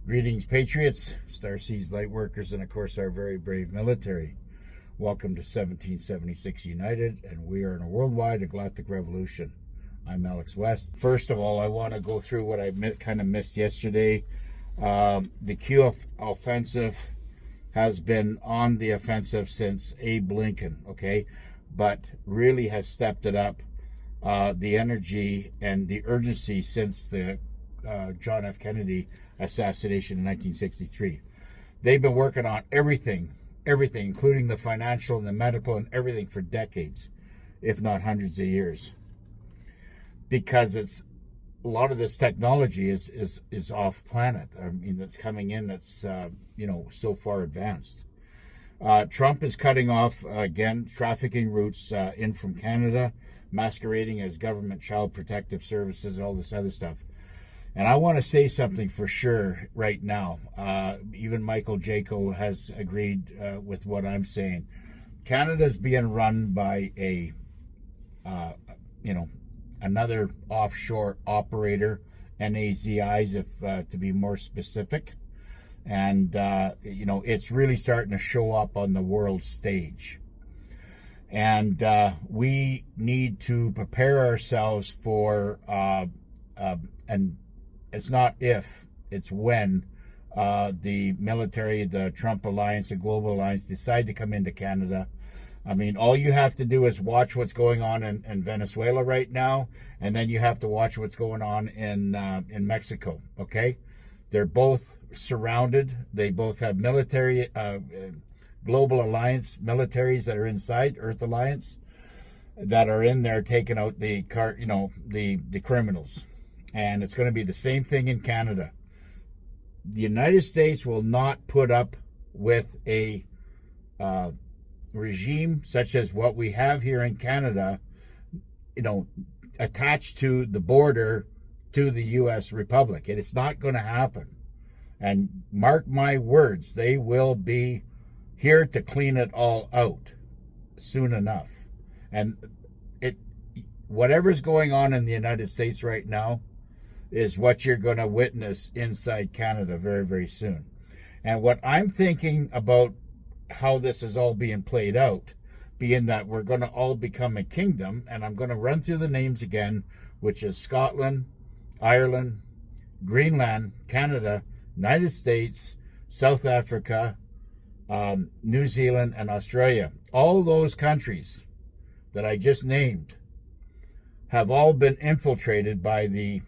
Greetings, Patriots, Starseas Lightworkers, and of course our very brave military. Welcome to 1776 United, and we are in a worldwide galactic revolution. I'm Alex West. First of all, I want to go through what I kind of missed yesterday. The Q offensive has been on the offensive since Abe Lincoln, okay? But really has stepped it up, the energy and the urgency since the John F. Kennedy assassination in 1963. They've been working on everything, including the financial and the medical and everything for decades, if not hundreds of years. Because it's a lot of this technology is off planet. I mean, that's coming in that's so far advanced. Trump is cutting off again trafficking routes in from Canada, masquerading as government child protective services and all this other stuff. And I want to say something for sure right now. Even Michael Jaco has agreed with what I'm saying. Canada's being run by another offshore operator, NAZIs, if to be more specific. And, it's really starting to show up on the world stage. And we need to prepare ourselves for, and it's not if, it's when the military, the Trump Alliance, the Global Alliance decide to come into Canada. I mean, all you have to do is watch what's going on in Venezuela right now, and then you have to watch what's going on in Mexico, okay? They're both surrounded. They both have military, Global Alliance militaries that are inside, Earth Alliance, that are in there taking out the criminals. And it's going to be the same thing in Canada. The United States will not put up with a regime such as what we have here in Canada, attached to the border to the U.S. Republic. It is not going to happen. And mark my words, they will be here to clean it all out soon enough. And whatever's going on in the United States right now is what you're going to witness inside Canada very, very soon. And what I'm thinking about how this is all being played out, being that we're going to all become a kingdom, and I'm going to run through the names again, which is Scotland, Ireland, Greenland, Canada, United States, South Africa, New Zealand, and Australia. All those countries that I just named have all been infiltrated by the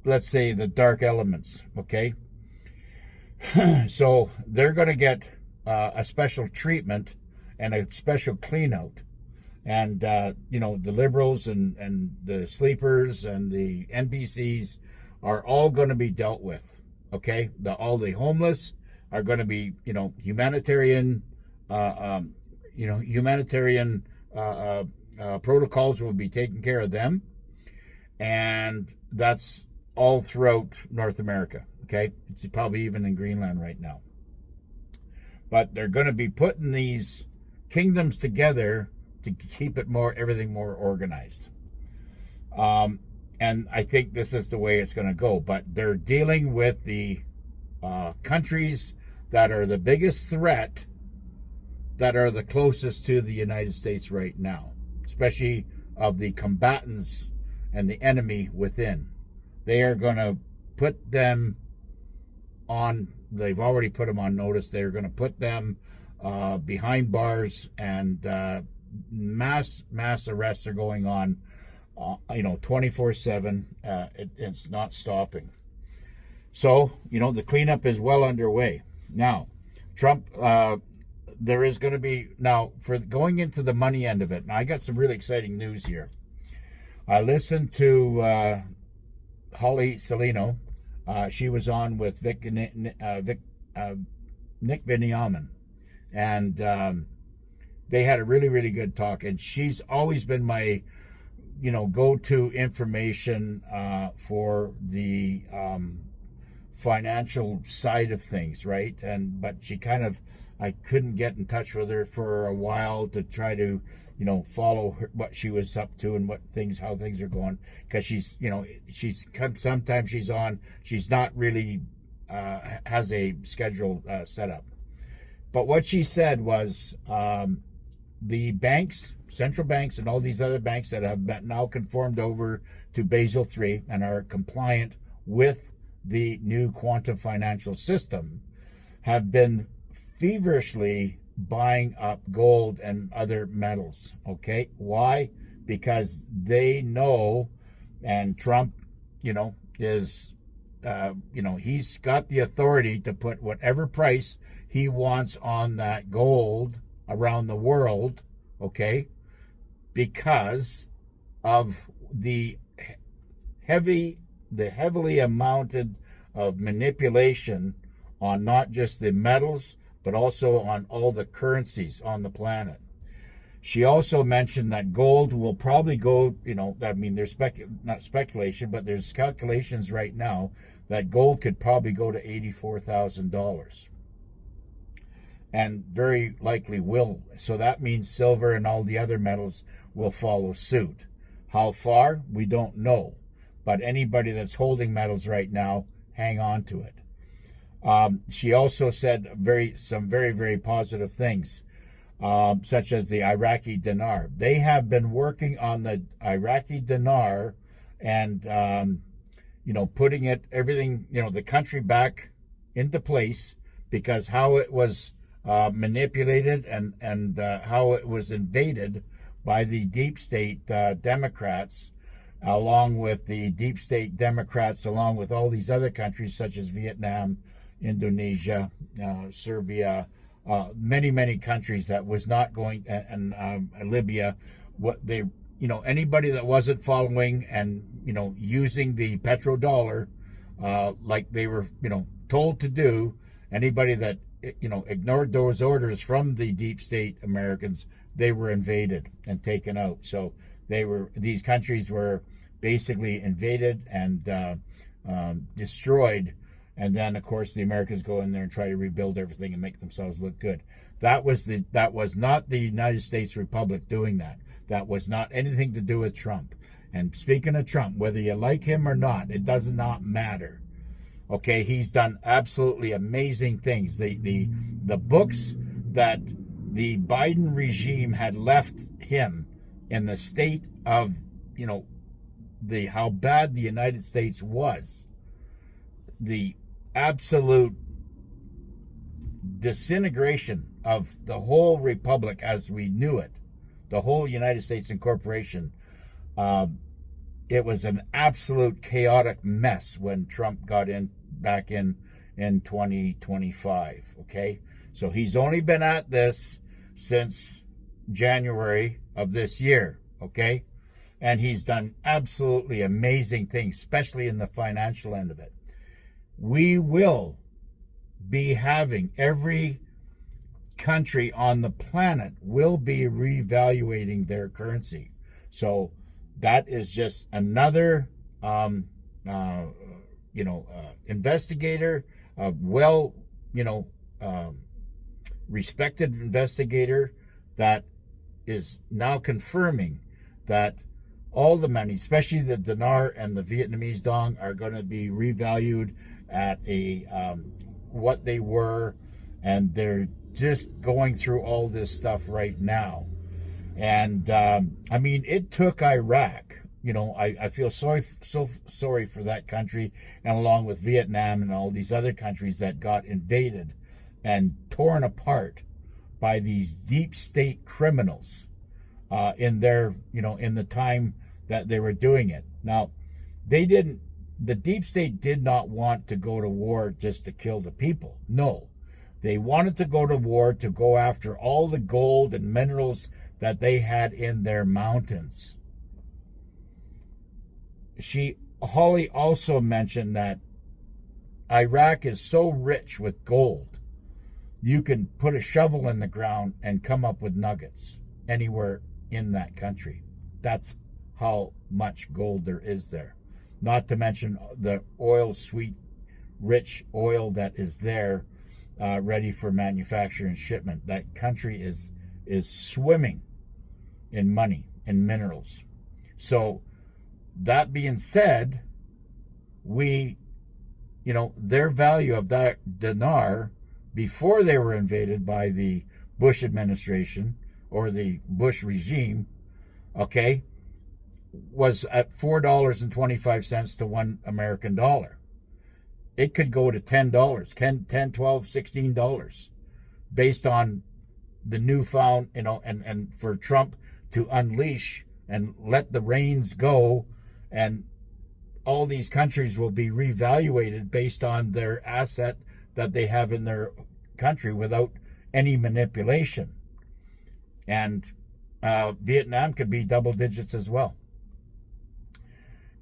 let's say the dark elements, okay? So they're going to get a special treatment and a special clean out. And, the liberals and the sleepers and the NPCs are all going to be dealt with, okay? All the homeless are going to be, humanitarian protocols will be taking care of them. And that's all throughout North America, okay? It's probably even in Greenland right now. But they're going to be putting these kingdoms together to keep everything more organized. And I think this is the way it's going to go. But they're dealing with the countries that are the biggest threat, that are the closest to the United States right now, especially of the combatants and the enemy within. They are going to put them on, they've already put them on notice, they're going to put them behind bars, and mass arrests are going on, 24/7. It's not stopping. So, the cleanup is well underway. Now, Trump, there is going to be, now, for going into the money end of it, now I got some really exciting news here. I listened to Holly Salino. She was on with Nick Viniaman, and they had a really, really good talk. And she's always been my, go-to information for the financial side of things, right? But she kind of, I couldn't get in touch with her for a while to try to, follow what she was up to and how things are going, because sometimes she's on, she's not really has a schedule set up. But what she said was, the banks, central banks, and all these other banks that have been now conformed over to Basel III and are compliant with the new quantum financial system have been feverishly buying up gold and other metals. Okay, why? Because they know, and Trump, is, he's got the authority to put whatever price he wants on that gold around the world, okay, because of the heavily amounted of manipulation on not just the metals, but also on all the currencies on the planet. She also mentioned that gold will probably go, there's not speculation, but there's calculations right now that gold could probably go to $84,000. And very likely will. So that means silver and all the other metals will follow suit. How far? We don't know. But anybody that's holding metals right now, hang on to it. She also said some very, very positive things, such as the Iraqi dinar. They have been working on the Iraqi dinar and, putting everything, the country back into place, because how it was manipulated and how it was invaded by the deep state Democrats, along with the deep state Democrats, along with all these other countries such as Vietnam, Indonesia, Serbia, many, many countries that was not going, and Libya, what they, anybody that wasn't following and, using the petrodollar like they were, told to do, anybody that, ignored those orders from the deep state Americans, they were invaded and taken out. So these countries were basically invaded and destroyed. And then, of course, the Americans go in there and try to rebuild everything and make themselves look good. That was not the United States Republic doing that. That was not anything to do with Trump. And speaking of Trump, whether you like him or not, it does not matter. Okay, he's done absolutely amazing things. The books that the Biden regime had left him in the state of, how bad the United States was, the absolute disintegration of the whole republic as we knew it, the whole United States incorporation. It was an absolute chaotic mess when Trump got back in 2025. Okay, so he's only been at this since January of this year. Okay, and he's done absolutely amazing things, especially in the financial end of it. We will be having, every country on the planet will be reevaluating their currency. So that is just another, investigator, respected investigator that is now confirming that all the money, especially the dinar and the Vietnamese dong, are going to be revalued at what they were, and they're just going through all this stuff right now. And it took Iraq. I feel so sorry for that country, and along with Vietnam and all these other countries that got invaded and torn apart by these deep state criminals in the time that they were doing it. Now, the deep state did not want to go to war just to kill the people. No, they wanted to go to war to go after all the gold and minerals that they had in their mountains. Holly also mentioned that Iraq is so rich with gold, you can put a shovel in the ground and come up with nuggets anywhere in that country. That's how much gold there is there. Not to mention the oil sweet rich oil that is there, ready for manufacture and shipment. That country is swimming in money and minerals. So that being said, their value of that dinar before they were invaded by the Bush administration or the Bush regime, okay, was at $4.25 to $1 American dollar. It could go to $10, $10, $12, $16 based on the newfound, and for Trump to unleash and let the reins go, and all these countries will be reevaluated based on their asset that they have in their country without any manipulation. And Vietnam could be double digits as well.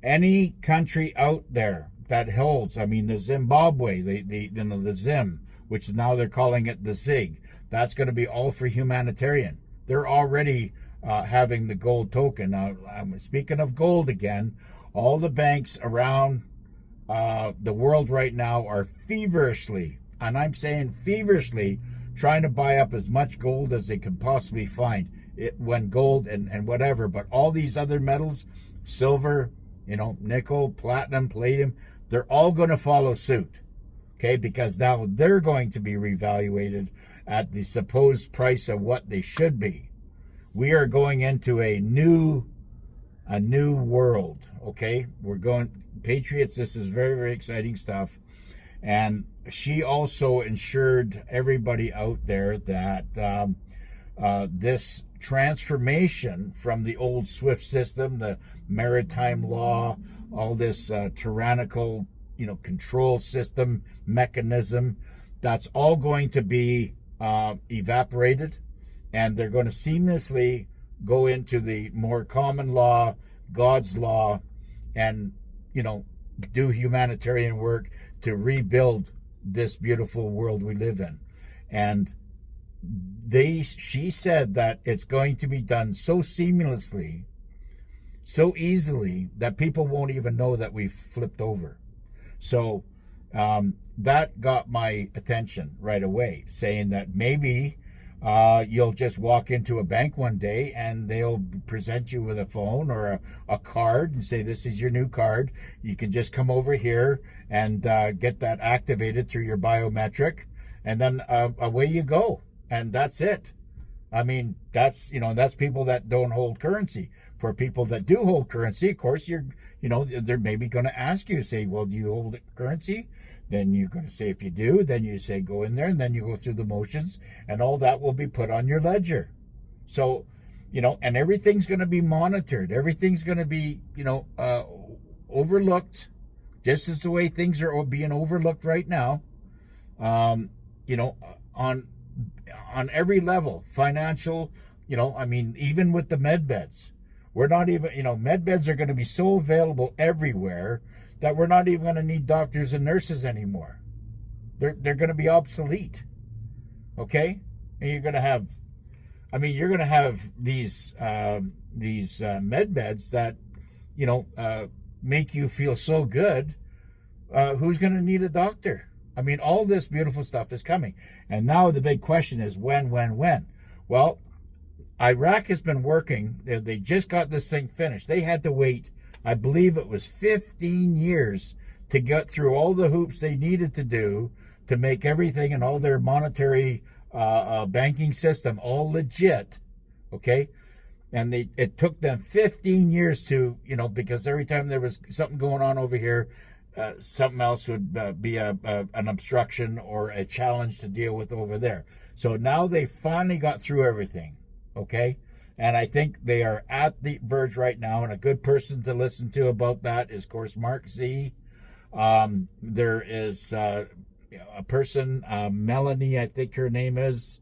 Any country out there that holds, the Zimbabwe, the Zim, which now they're calling it the ZIG, that's going to be all for humanitarian. They're already having the gold token. Now, speaking of gold again, all the banks around the world right now are feverishly, and I'm saying feverishly, trying to buy up as much gold as they can possibly find. When gold and whatever, but all these other metals, silver, nickel, platinum, palladium, they're all going to follow suit. Okay, because now they're going to be reevaluated at the supposed price of what they should be. We are going into a new world. Okay, we're going, Patriots. This is very, very exciting stuff. And she also ensured everybody out there that this transformation from the old SWIFT system, the maritime law, all this tyrannical, control system mechanism, that's all going to be evaporated, and they're going to seamlessly go into the more common law, God's law, and do humanitarian work to rebuild this beautiful world we live in. And she said that it's going to be done so seamlessly, so easily, that people won't even know that we've flipped over. So that got my attention right away, saying that maybe you'll just walk into a bank one day and they'll present you with a phone or a card and say, this is your new card. You can just come over here and get that activated through your biometric, and then away you go. And that's it. That's people that don't hold currency. For people that do hold currency, of course, they're maybe going to ask you, say, well, do you hold currency? Then you're going to say, if you do, then you say, go in there, and then you go through the motions, and all that will be put on your ledger. So, and everything's going to be monitored. Everything's going to be, overlooked, just as the way things are being overlooked right now, on every level, financial, even with the med beds. We're not even, med beds are going to be so available everywhere that we're not even going to need doctors and nurses anymore. They're going to be obsolete. Okay? And you're going to have these med beds that, make you feel so good. Who's going to need a doctor? All this beautiful stuff is coming. And now the big question is when? Well, Iraq has been working. They just got this thing finished. They had to wait, I believe it was 15 years to get through all the hoops they needed to do to make everything and all their monetary banking system all legit. Okay? And it took them 15 years to, because every time there was something going on over here, something else would be an obstruction or a challenge to deal with over there. So now they finally got through everything, okay? And I think they are at the verge right now, and a good person to listen to about that is, of course, Mark Z. There is a person, Melanie, I think her name is,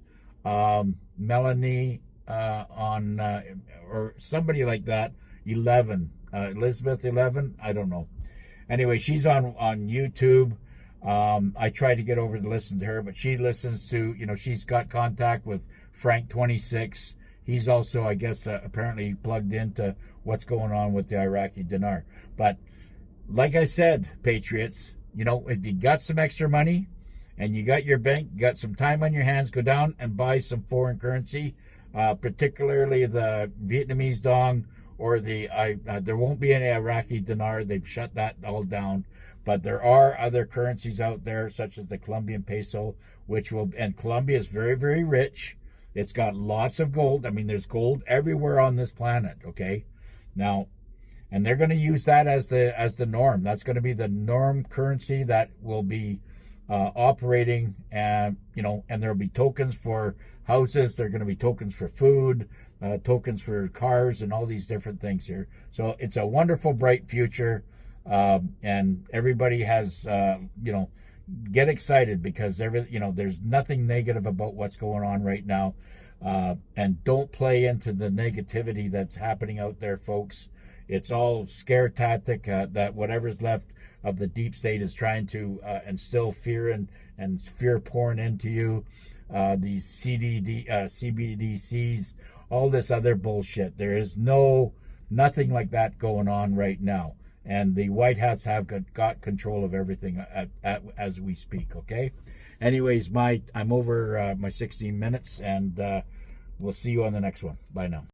Melanie or somebody like that, 11, Elizabeth 11, I don't know. Anyway, she's on YouTube. I try to get over to listen to her, but she listens to, she's got contact with Frank 26. He's also, I guess, apparently plugged into what's going on with the Iraqi dinar. But like I said, Patriots, if you got some extra money and you got your bank, got some time on your hands, go down and buy some foreign currency, particularly the Vietnamese dong or there won't be any Iraqi dinar. They've shut that all down. But there are other currencies out there, such as the Colombian peso, and Colombia is very, very rich. It's got lots of gold. I mean, there's gold everywhere on this planet, okay? Now, and they're going to use that as the norm. That's going to be the norm currency that will be operating, and and there'll be tokens for houses. There are going to be tokens for food, tokens for cars, and all these different things here. So it's a wonderful, bright future, and everybody has get excited because there's nothing negative about what's going on right now, and don't play into the negativity that's happening out there, folks. It's all scare tactic that whatever's left of the deep state is trying to instill fear and fear pouring into you. These CBDCs, all this other bullshit. There is nothing like that going on right now. And the White Hats have got control of everything as we speak, okay? Anyways, I'm over my 16 minutes, and we'll see you on the next one. Bye now.